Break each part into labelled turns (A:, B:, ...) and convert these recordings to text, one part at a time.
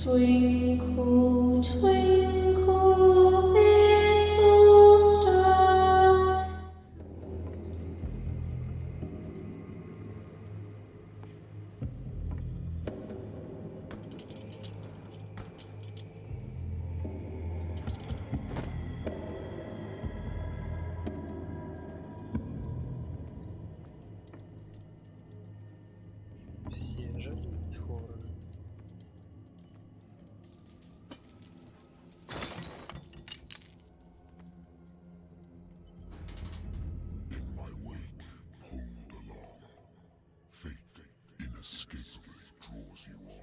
A: Twinkle, twinkle, little star.
B: Все ждут фора.
C: In my wake, hold along. Fate inescapably draws you on.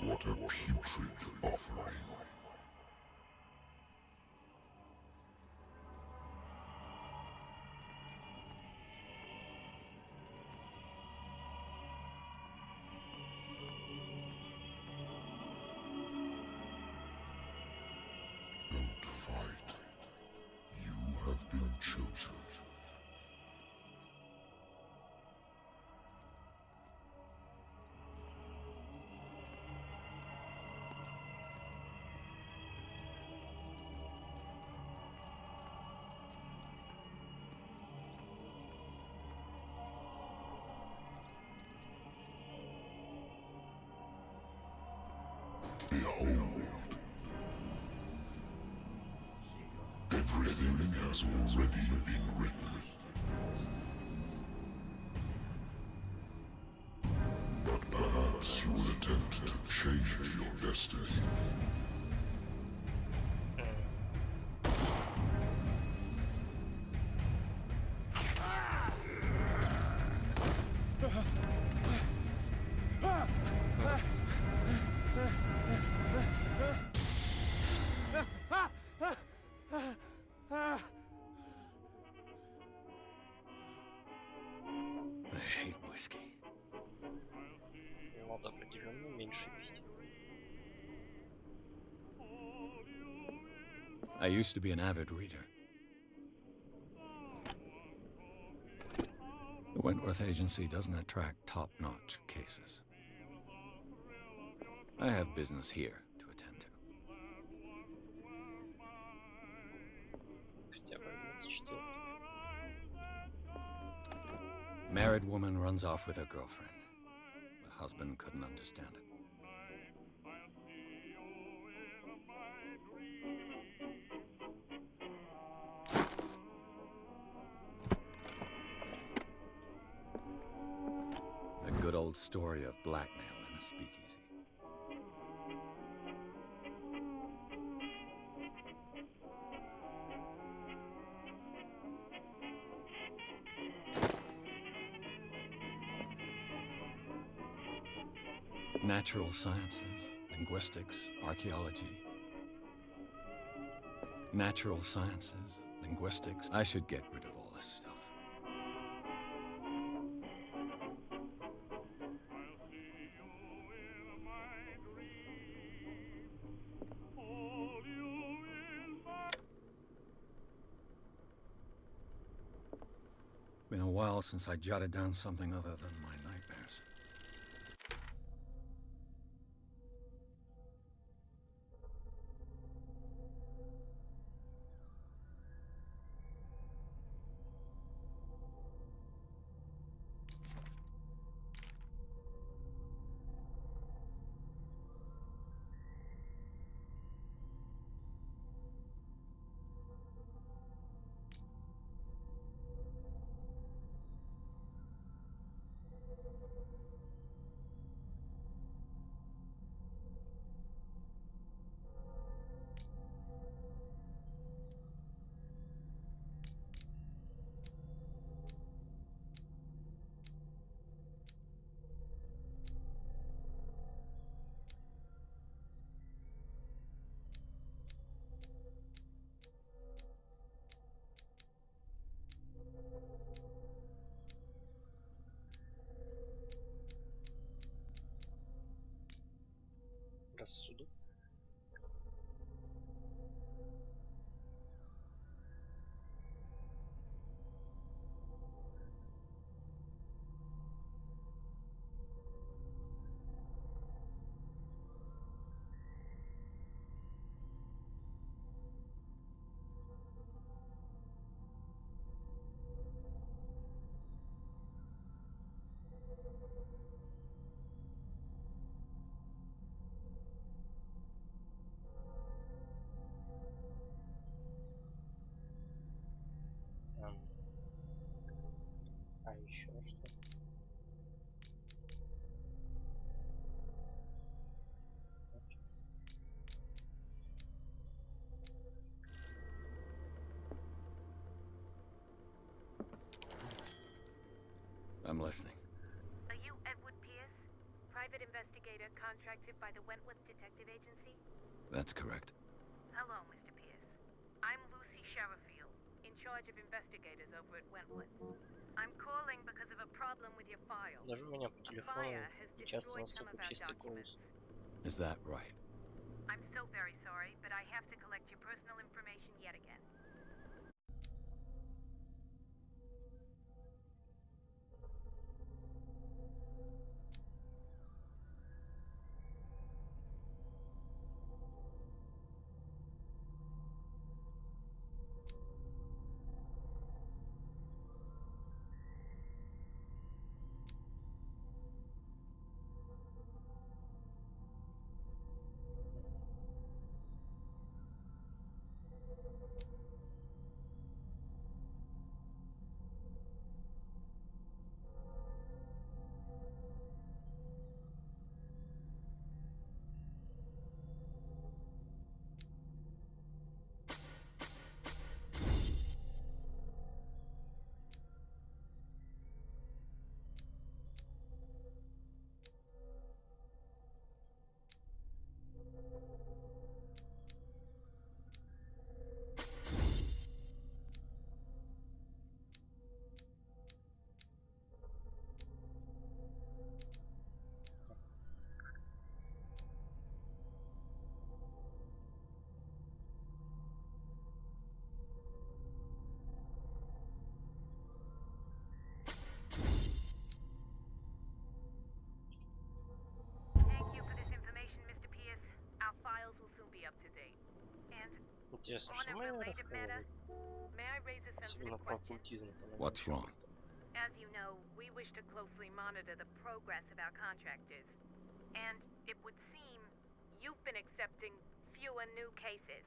C: What a putrid offering. Don't fight. You have been chosen. Behold. Everything has already been written. But perhaps you will attempt to change your destiny.
D: I hate whiskey.
B: Надо определенно меньше пить.
D: I used to be an avid reader. The Wentworth Agency doesn't attract top-notch cases. I have business here to attend to.
B: Хотя бы 24.
D: Married woman runs off with her girlfriend. The husband couldn't understand it. A good old story of blackmail in a speakeasy. Natural sciences, linguistics, archaeology. Natural sciences, linguistics. I should get rid of all this stuff. Been a while since I jotted down something other than my nightmares.
B: рассуду. Ам, А еще что? Окей.
D: I'm listening.
E: Are you Edward Pierce, private investigator contracted by the Wentworth Detective Agency?
D: That's correct.
E: Hello, Mr. Pierce. I'm Lucy Sherifield, in charge of investigators over at Wentworth. I'm calling because of a problem with your file.
B: Даже у меня по
E: A
B: телефону
E: fire has
B: часто
E: destroyed some
B: настолько
E: of our
B: чистый
E: documents.
B: голос.
D: Is that right?
E: I'm so very sorry, but I have to collect your personal information yet again. Thank you for this information, Mr. Pierce. Our files will soon be up to date. And
B: Интересно,
E: on
B: что
E: a
B: мы
E: related matter,
B: рассказывали?
E: may I raise a
B: Особенно
E: sensitive
B: про
E: question?
B: оккультизм-то нам
D: What's
B: ничего.
D: wrong?
E: As you know, we wish to closely monitor the progress of our contractors. And it would seem you've been accepting fewer new cases.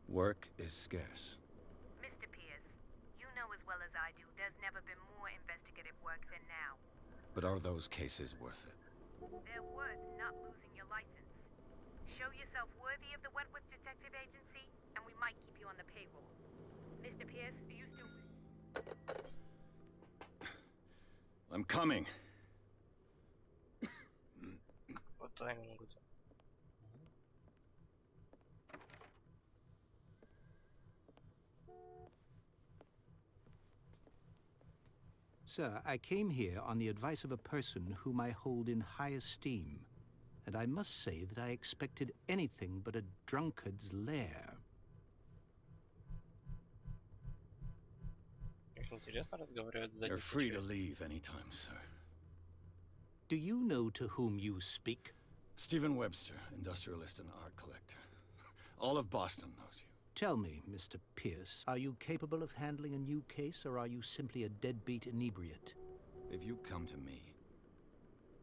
D: Work is scarce.
E: Mr. Pierce, you know as well as I do there's never been more investigative work than now.
D: But are those cases worth it?
E: They're worth not losing your license. Show yourself worthy of the Wentworth Detective Agency, and we might keep you on the payroll. Mr. Pierce, are you still...
D: I'm coming.
B: По таймингу.
F: Sir, I came here on the advice of a person whom I hold in high esteem, and I must say that I expected anything but a drunkard's lair.
B: Как интересно разговаривать с
D: You're
B: задницей
D: free to
B: человека.
D: leave anytime, sir.
F: Do you know to whom you speak?
D: Stephen Webster, industrialist and art collector. All of Boston knows you.
F: Tell me, Mr. Pierce, are you capable of handling a new case, or are you simply a deadbeat inebriate?
D: If you come to me,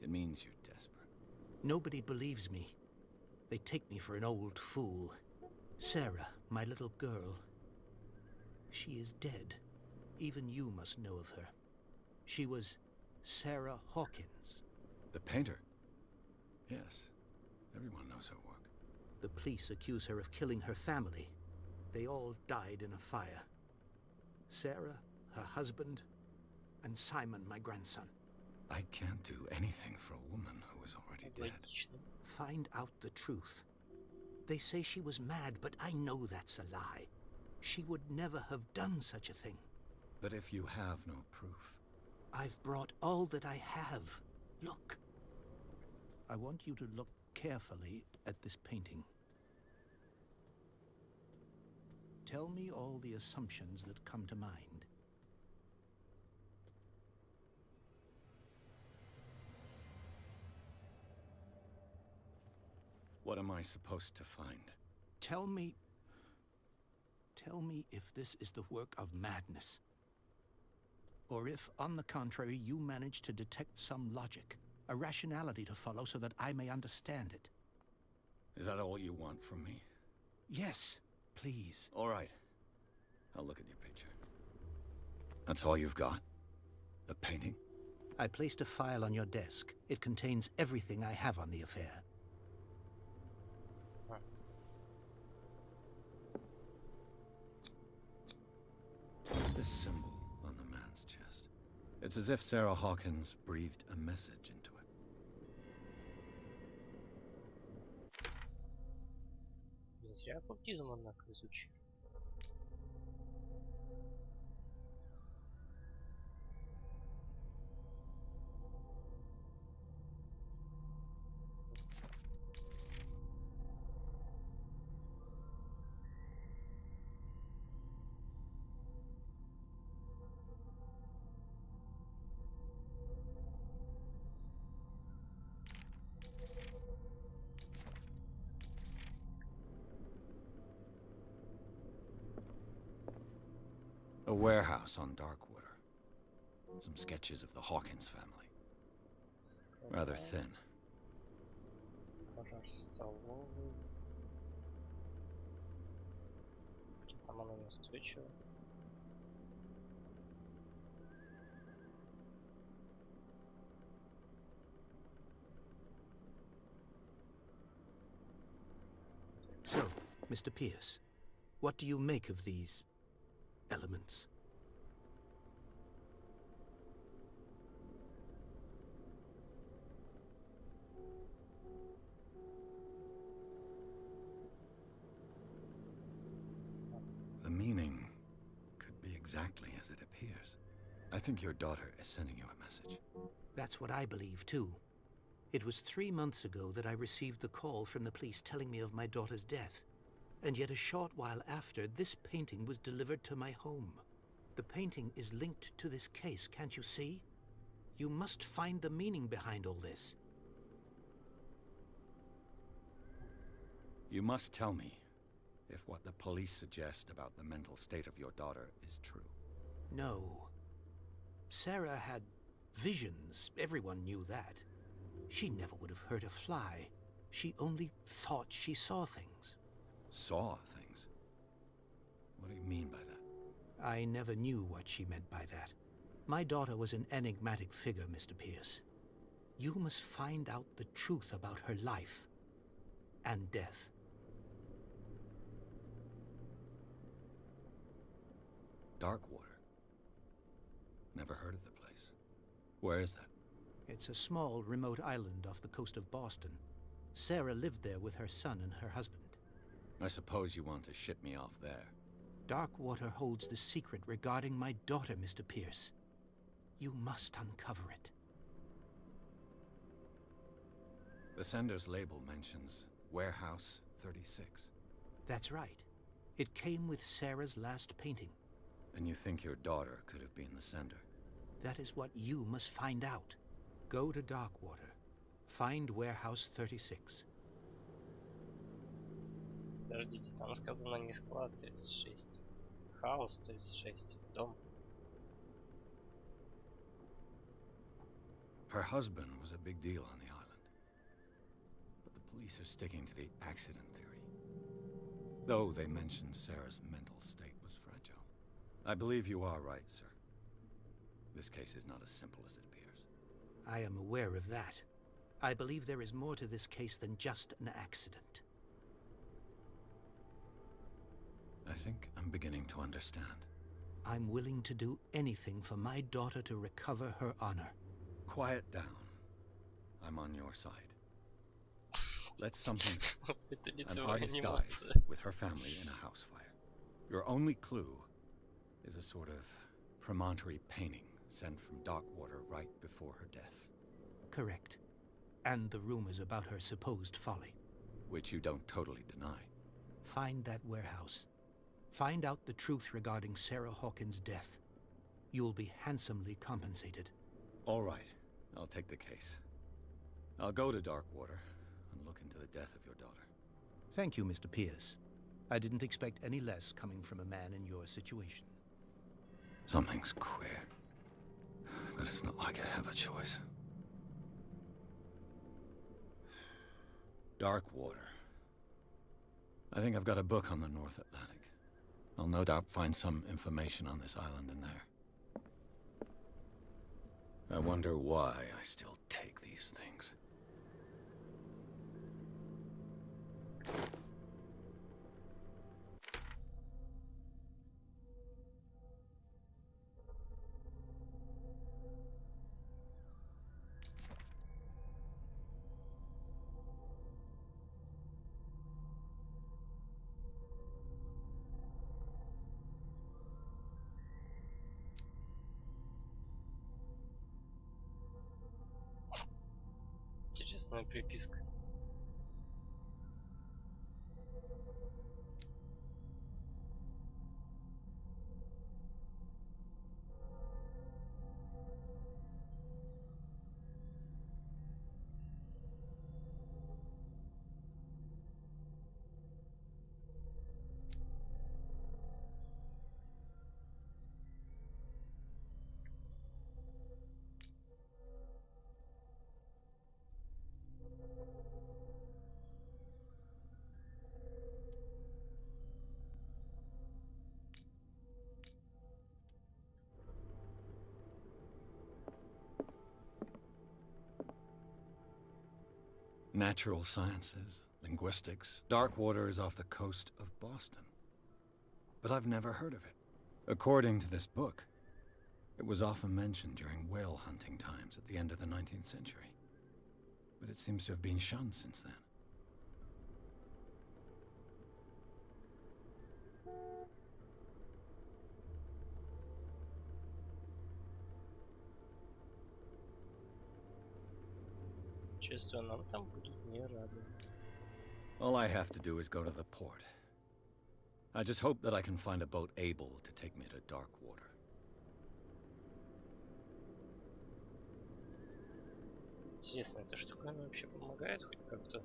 D: it means you're desperate.
F: Nobody believes me. They take me for an old fool. Sarah, my little girl, she is dead. Even you must know of her. She was Sarah Hawkins.
D: The painter? Yes. Everyone knows her work.
F: The police accuse her of killing her family. They all died in a fire. Sarah, her husband, and Simon, my grandson.
D: I can't do anything for a woman who is already dead.
B: Логично.
F: Find out the truth. They say she was mad, but I know that's a lie. She would never have done such a thing.
D: But if you have no proof,
F: I've brought all that I have. Look. I want you to look carefully at this painting. Tell me all the assumptions that come to mind.
D: What am I supposed to find?
F: Tell me if this is the work of madness. Or if, on the contrary, you manage to detect some logic, a rationality to follow so that I may understand it.
D: Is that all you want from me?
F: Yes, please.
D: All right. I'll look at your picture. That's all you've got? The painting?
F: I placed a file on your desk. It contains everything I have on the affair.
D: What's this symbol on the man's chest? It's as if Sarah Hawkins breathed a message into it.
B: Не зря оккультизм, однако, изучил.
D: A warehouse on Darkwater. Some sketches of the Hawkins family. Rather thin.
B: Пожар в столовой. Хотя там оно неустойчиво.
F: So, Mr. Pierce, what do you make of these elements?
D: The meaning could be exactly as it appears. I think your daughter is sending you a message.
F: That's what I believe, too. It was 3 months ago that I received the call from the police telling me of my daughter's death. And yet a short while after, this painting was delivered to my home. The painting is linked to this case, can't you see? You must find the meaning behind all this.
D: You must tell me if what the police suggest about the mental state of your daughter is true.
F: No. Sarah had visions. Everyone knew that. She never would have hurt a fly. She only thought she saw things.
D: Saw things? What do you mean by that?
F: I never knew what she meant by that. My daughter was an enigmatic figure, Mr. Pierce. You must find out the truth about her life and death.
D: Darkwater. Never heard of the place. Where is that?
F: It's a small, remote island off the coast of Boston. Sarah lived there with her son and her husband.
D: I suppose you want to ship me off there.
F: Darkwater holds the secret regarding my daughter, Mr. Pierce. You must uncover it.
D: The sender's label mentions Warehouse 36.
F: That's right. It came with Sarah's last painting.
D: And you think your daughter could have been the sender?
F: That is what you must find out. Go to Darkwater. Find Warehouse 36.
B: Подождите, там сказано не склад 36. Хаус 36. Дом.
D: Her husband was a big deal on the island. But the police are sticking to the accident theory. Though they mention Sarah's mental state was fragile. I believe you are right, sir. This case is not as simple as it appears.
F: I am aware of that. I believe there is more to this case than just an accident.
D: I think I'm beginning to understand.
F: I'm willing to do anything for my daughter to recover her honor.
D: Quiet down. I'm on your side. Let's something.
B: Это не
D: An
B: твоя
D: artist dies
B: анимация.
D: with her family in a house fire. Your only clue is a sort of promontory painting sent from Darkwater right before her death.
F: Correct. and the rumors about her supposed folly.
D: Which you don't totally deny.
F: Find that warehouse. Find out the truth regarding Sarah Hawkins' death. You'll be handsomely compensated.
D: All right, I'll take the case. I'll go to Darkwater and look into the death of your daughter.
F: Thank you, Mr. Pierce. I didn't expect any less coming from a man in your situation.
D: Something's queer. But it's not like I have a choice. Darkwater. I think I've got a book on the North Atlantic. I'll no doubt find some information on this island in there. I wonder why I still take these things.
B: Интересная приписка.
D: Natural sciences, linguistics. Darkwater is off the coast of Boston. But I've never heard of it. According to this book, it was often mentioned during whale hunting times at the end of the 19th century. But it seems to have been shunned since then.
B: Чувствую, нам там будут не рады.
D: All I have to do is go to the port. I just hope that I can find a boat able to take me to Darkwater.
B: Интересно, эта штука вообще помогает хоть как-то?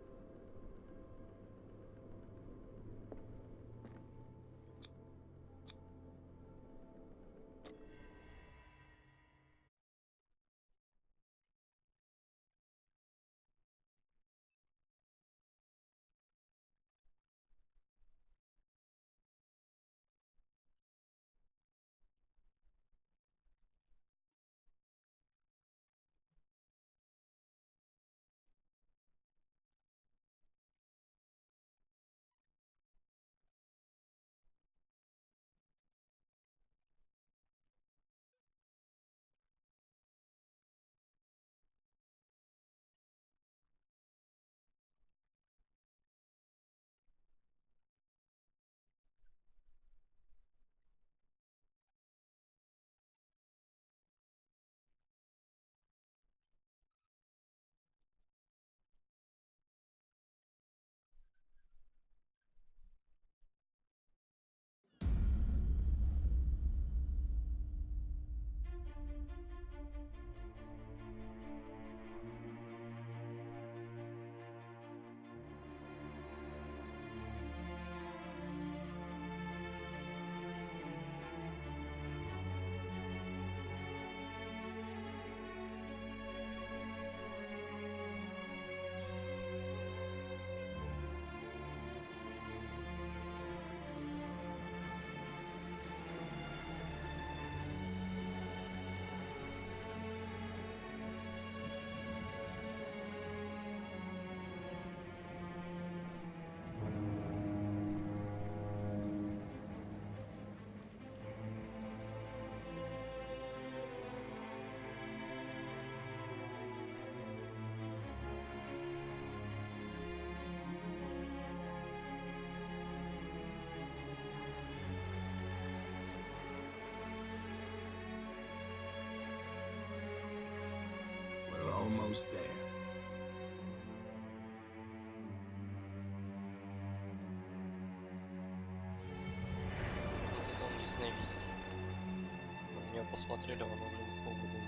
C: We're almost there.
B: посмотрели, он уже инфу выдал.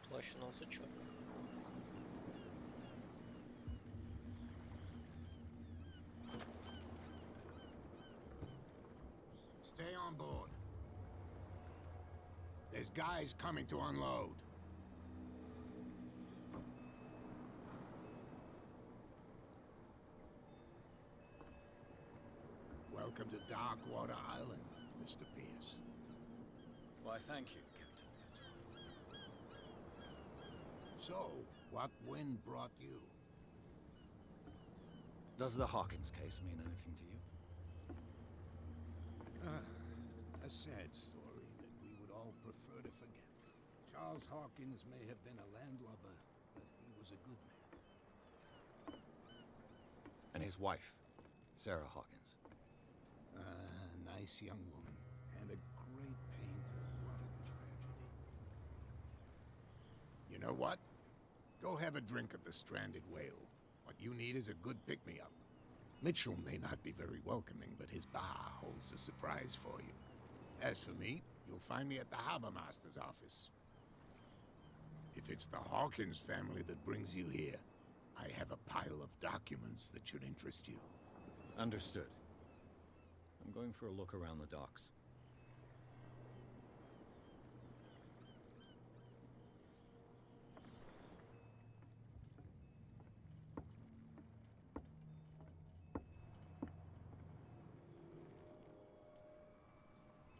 B: Плащ у нас зачетный.
G: Stay on board. There's guys coming to unload. Welcome to Darkwater Island, Mr. Pierce.
D: Why, thank you, Captain Fitzroy.
G: So, what wind brought you?
D: Does the Hawkins case mean anything to you?
G: A sad story that we would all prefer to forget. Charles Hawkins may have been a landlubber, but he was a good man.
D: And his wife, Sarah Hawkins.
G: A nice young woman, and a great pain to what a tragedy. You know what? Go have a drink at the Stranded Whale. What you need is a good pick-me-up. Mitchell may not be very welcoming, but his bar holds a surprise for you. As for me, you'll find me at the Harbor Master's office. If it's the Hawkins family that brings you here, I have a pile of documents that should interest you.
D: Understood. I'm going for a look around the docks.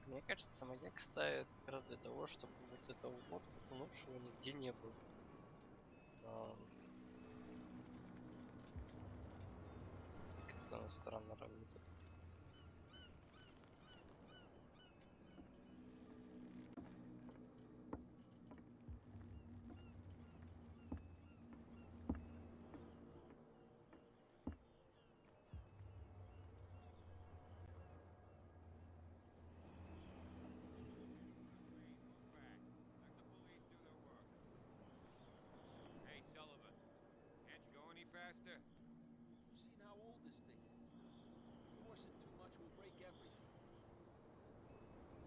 B: Мне кажется, маяк ставит как раз для того, чтобы вот этого вот потонувшего нигде не было. Как-то оно странно работает.
H: Hey, Sullivan. Can't you go any faster?
I: You've seen how old this thing is. If we force it too much, we'll break everything.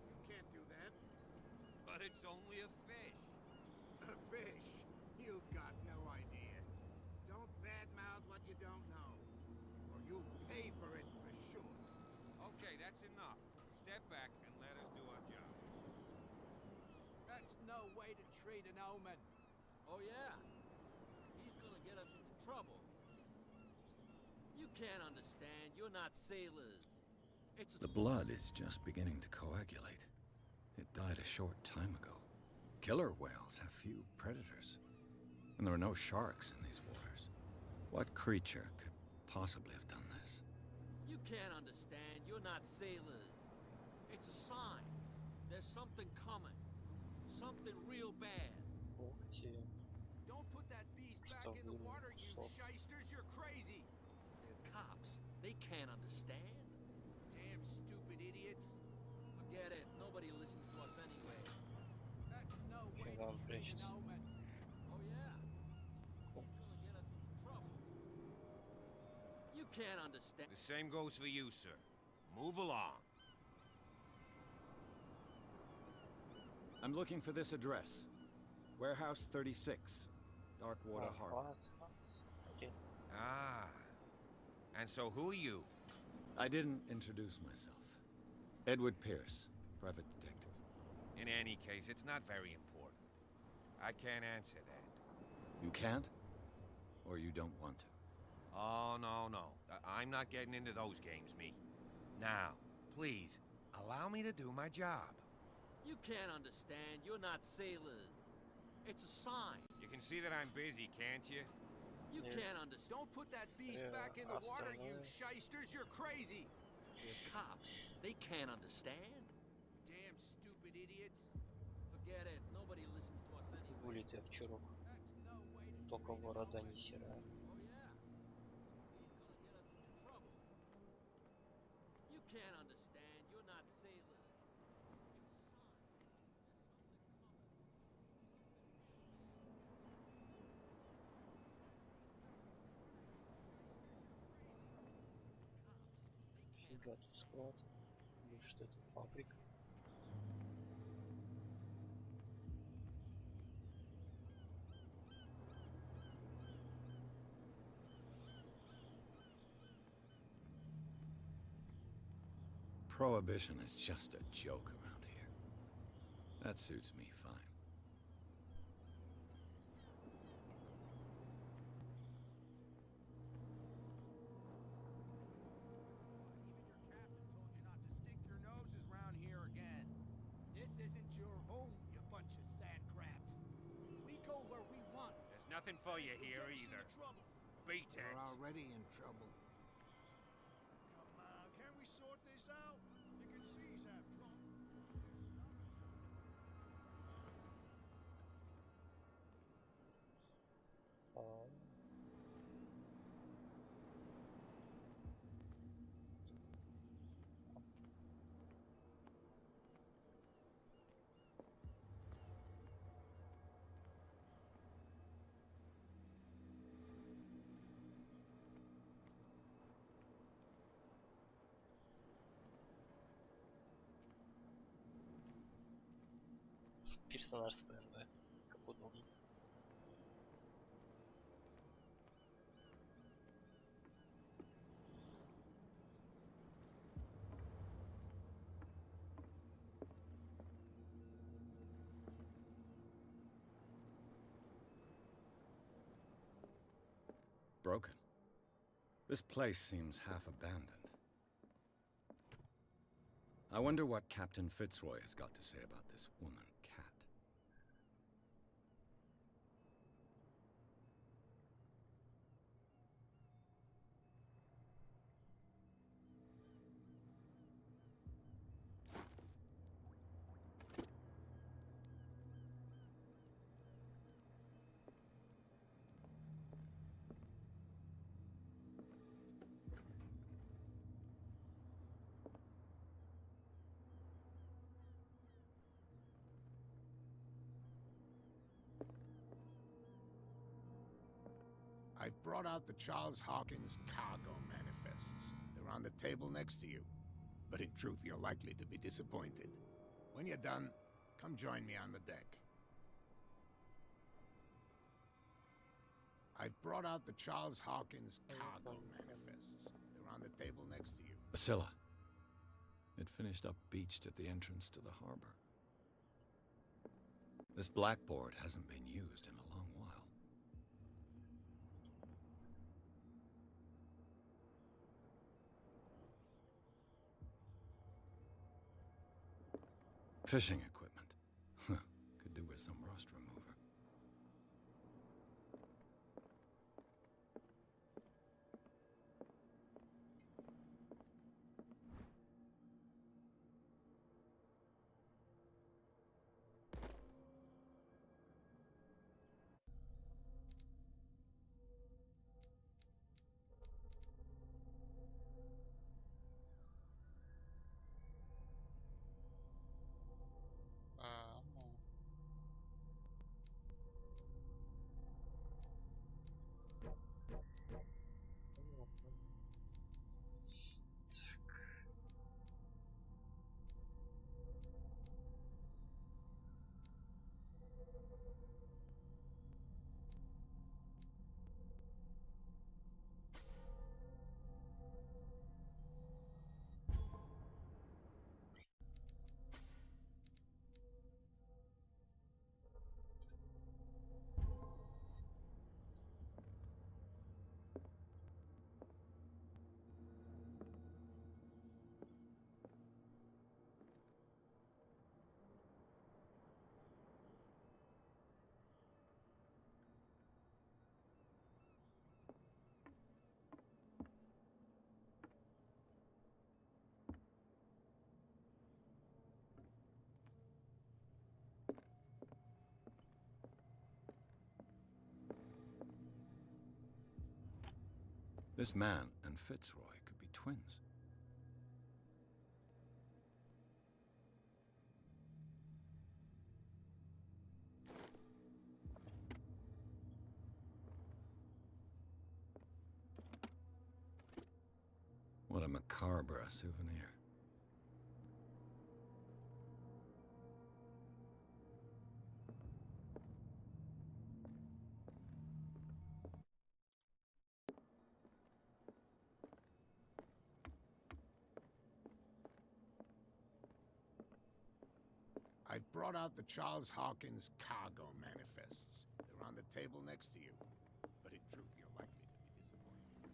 G: You can't do that.
H: But it's only a fish.
G: A fish? You've got no idea. Don't badmouth what you don't know, or you'll pay for it for sure.
H: Okay, that's enough. Step back and let us do our job.
G: That's no way to treat an omen.
I: Oh yeah? He's gonna get us into trouble. You can't understand. You're not sailors. It's a...
D: The blood is just beginning to coagulate. It died a short time ago. Killer whales have few predators. And there are no sharks in these waters. What creature could possibly have done this?
I: You can't understand. You're not sailors. It's a sign. There's something coming. Something real bad.
B: Ух ты.
H: Don't put that beast back
B: Что
H: in the
B: было?
H: water, you
B: Что?
H: shysters! You're crazy!
I: They're cops. They can't understand.
H: Damn stupid idiots!
I: Forget it. Nobody listens to us anyway.
G: That's no way
B: Чего
G: to
B: он
G: treat an
B: прячется?
G: omen.
I: Oh yeah? He's gonna get us into trouble. You can't understand.
H: The same goes for you, sir. Move along.
D: I'm looking for this address. Warehouse 36, Darkwater Harbor.
B: Окей.
H: Ah. And so who are you?
D: I didn't introduce myself. Edward Pierce, private detective.
H: In any case, it's not very important. I can't answer that.
D: You can't? Or you don't want to?
H: Oh, no. I'm not getting into those games, me. Now, please, allow me to do my job.
I: You can't understand. You're not sailors. It's a sign.
H: You can see that I'm busy, can't you?
I: You
B: Yeah.
I: can't understand.
H: Don't put that beast
B: Yeah,
H: back in the water, you
B: остальное.
H: shysters! You're crazy!
I: They're cops. They can't understand.
H: Damn stupid idiots!
I: Forget it. Nobody listens to us anyway.
B: Вылетев в чурок.
G: That's
B: только борода не серая.
I: Oh yeah. He's gonna get us into trouble. You can't understand. You're not sailors. It's a sign. There's something coming.
B: Фига тут склад. Или что это, фабрика?
D: Prohibition is just a joke around here. That suits me fine.
H: Even your captain told you not to stick your noses around here again.
J: This isn't your home, you bunch of sand crabs. We go where we want.
H: There's nothing for you here either.
J: Trouble.
H: Beat it.
G: We're already in trouble.
J: Come on, can we sort this out? You can see he's half drunk.
B: Персонаж с ПНВ. Как удобно.
D: Broken. This place seems half abandoned. I wonder what Captain Fitzroy has got to say about this woman cat.
G: I've brought out the Charles Hawkins cargo manifests. They're on the table next to you. But in truth, you're likely to be disappointed. When you're done, come join me on the deck. I've brought out the Charles Hawkins cargo manifests. They're on the table next to you.
D: Basilla. It finished up beached at the entrance to the harbor. This blackboard hasn't been used in a long while. Fishing equipment. Could do with some rust remover. This man and Fitzroy could be twins. What a macabre souvenir.
G: I've brought out the Charles Hawkins cargo manifests. They're on the table next to you. But in truth, you're likely to be disappointed.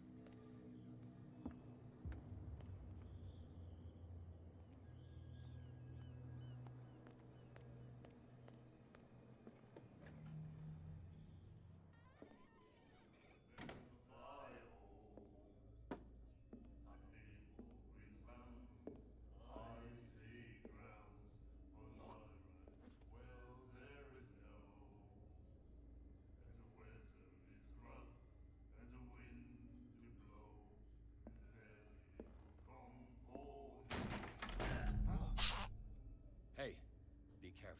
D: Hey, be careful.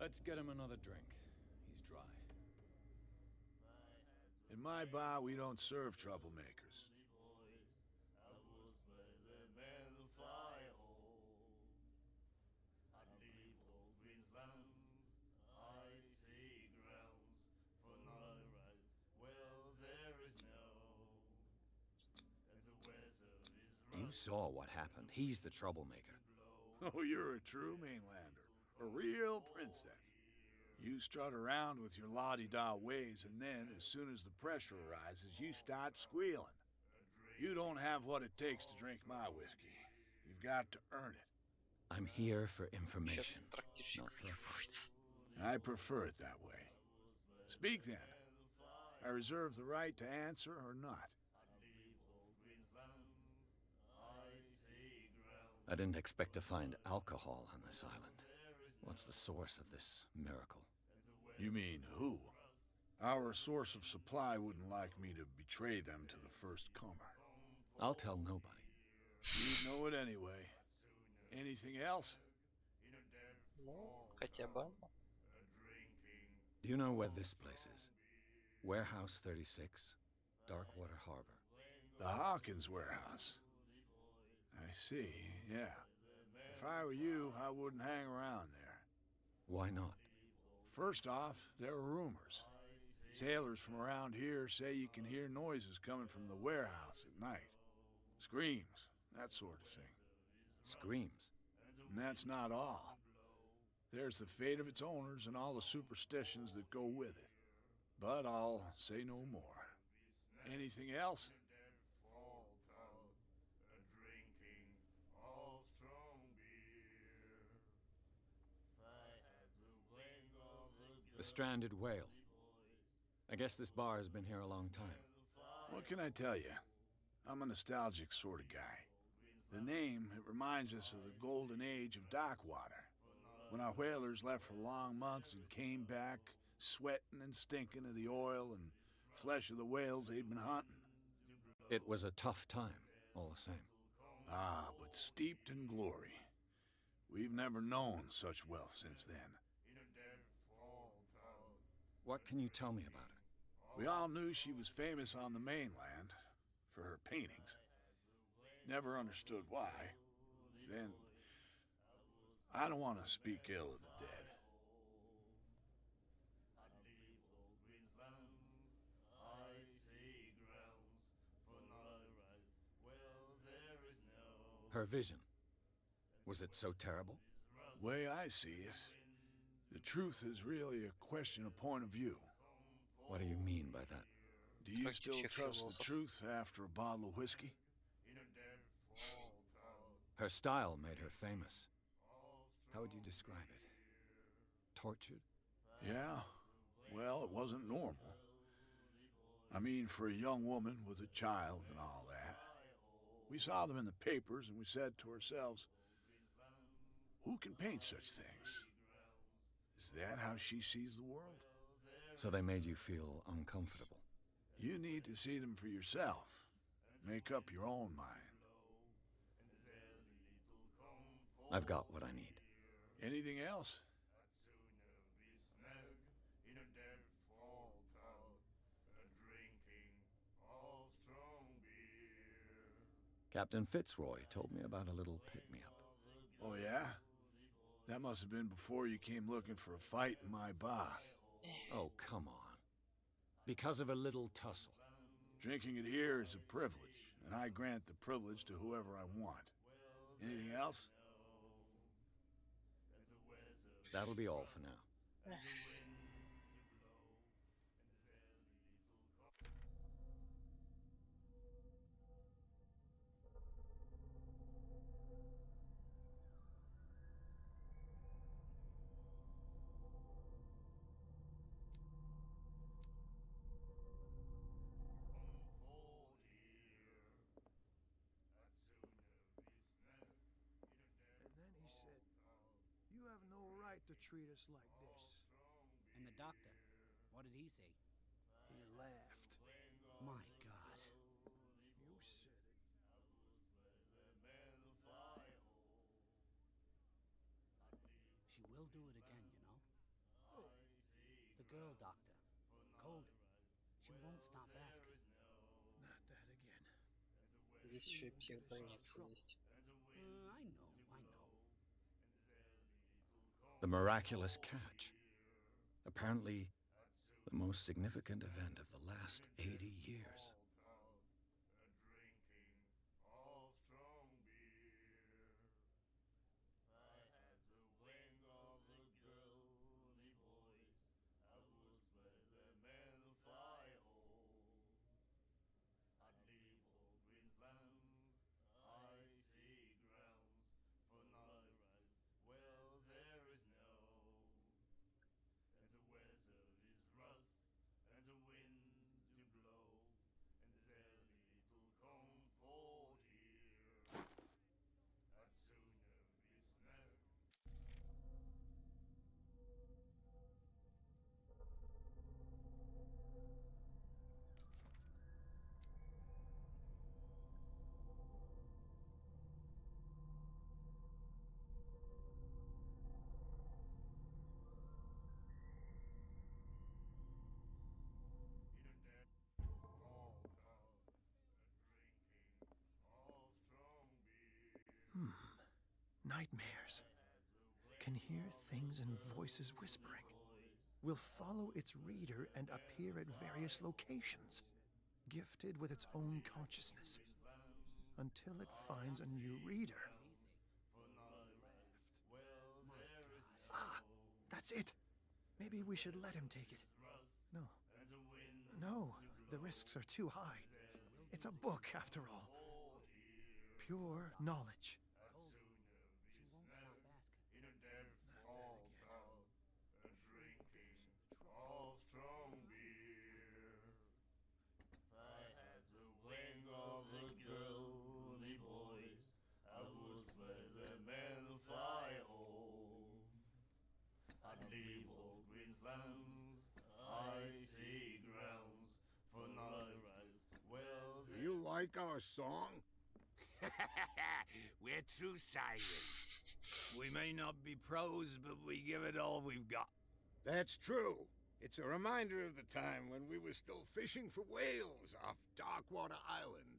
D: Let's get him another drink. He's dry.
K: In my bar, we don't serve troublemakers.
D: You saw what happened. He's the troublemaker.
K: Oh, you're a true mainlander. A real princess. You strut around with your la-di-da ways, and then, as soon as the pressure arises, you start squealing. You don't have what it takes to drink my whiskey. You've got to earn it.
D: I'm here for
B: Сейчас
D: information,
B: трактирщик
D: not for a fight.
B: выебывается.
K: I prefer it that way. Speak then. I reserve the right to answer or not.
D: I didn't expect to find alcohol on this island. What's the source of this miracle?
K: You mean who? Our source of supply wouldn't like me to betray them to the first comer.
D: I'll tell nobody.
K: You'd know it anyway. Anything else?
B: Ну, хотя бы одно.
D: Do you know where this place is? Warehouse 36, Darkwater Harbor.
K: The Hawkins warehouse. I see, yeah. If I were you, I wouldn't hang around there.
D: Why not?
K: First off, there are rumors. Sailors from around here say you can hear noises coming from the warehouse at night. Screams, that sort of thing.
D: Screams.
K: And that's not all. There's the fate of its owners and all the superstitions that go with it. But I'll say no more. Anything else?
D: The Stranded Whale. I guess this bar has been here a long time.
K: What can I tell you? I'm a nostalgic sort of guy. The name, it reminds us of the golden age of dockwater, when our whalers left for long months and came back sweating and stinking of the oil and flesh of the whales they'd been hunting.
D: It was a tough time, all the same.
K: Ah, but steeped in glory. We've never known such wealth since then.
D: What can you tell me about her?
K: We all knew she was famous on the mainland for her paintings. Never understood why. Then, I don't want to speak ill of the dead.
D: Her vision. Was it so terrible?
K: Way I see it, the truth is really a question of point of view.
D: What do you mean by that?
K: Do you
B: Практически
K: still trust the
B: философ.
K: truth after a bottle of whiskey?
D: Her style made her famous. How would you describe it? Tortured?
K: Yeah, well, it wasn't normal. I mean, for a young woman with a child and all that. We saw them in the papers, and we said to ourselves, who can paint such things? Is that how she sees the world?
D: So they made you feel uncomfortable.
K: You need to see them for yourself. Make up your own mind.
D: I've got what I need.
K: Anything else?
D: Captain Fitzroy told me about a little pick-me-up.
K: Oh, yeah? That must have been before you came looking for a fight in my bar.
D: Oh, come on. Because of a little tussle.
K: Drinking it here is a privilege, and I grant the privilege to whoever I want. Anything else?
D: That'll be all for now.
J: And then he said, "You have no right to treat us like this."
L: And the doctor, what did he say?
J: He laughed.
L: My God.
J: You said it.
L: She will do it again, you know.
J: Oh,
L: The girl doctor. Colder. She won't stop asking.
J: not that again.
B: Здесь еще и психбольница есть.
L: I know, I know.
D: The miraculous catch. Apparently, the most significant event of the last 80 years.
J: Nightmares. Can hear things and voices whispering. Will follow its reader and appear at various locations, gifted with its own consciousness, until it finds a new reader. Ah, that's it. Maybe we should let him take it. No. No, the risks are too high. It's a book, after all. Pure knowledge.
G: You like our song?
H: We're true sirens. We may not be pros, but we give it all we've got.
G: That's true. It's a reminder of the time when we were still fishing for whales off Darkwater Island.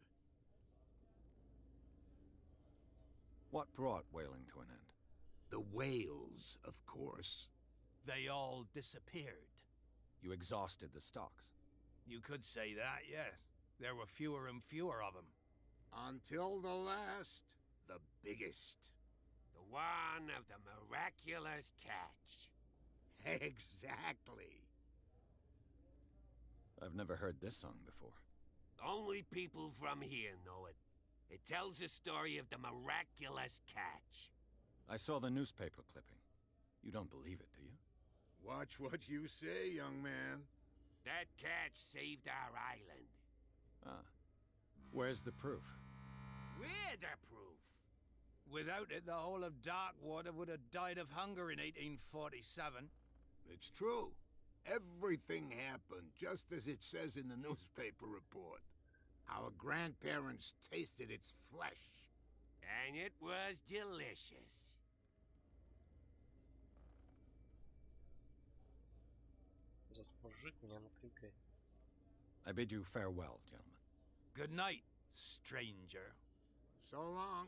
D: What brought whaling to an end?
G: The whales, of course.
F: They all disappeared.
D: You exhausted the stocks.
F: You could say that, yes. There were fewer and fewer of them.
G: Until the last, the biggest.
H: The one of the miraculous catch.
G: Exactly.
D: I've never heard this song before.
H: Only people from here know it. It tells the story of the miraculous catch.
D: I saw the newspaper clipping. You don't believe it, do you?
G: Watch what you say, young man.
H: That catch saved our island.
D: Ah. Where's the proof?
H: We're the proof.
K: Without it, the whole of Darkwater would have died of hunger in 1847.
G: It's true. Everything happened just as it says in the newspaper report. Our grandparents tasted its flesh.
H: And it was delicious.
B: Этот мужик меня напрягает.
D: I bid you farewell, gentlemen.
K: Good night, stranger.
G: So long.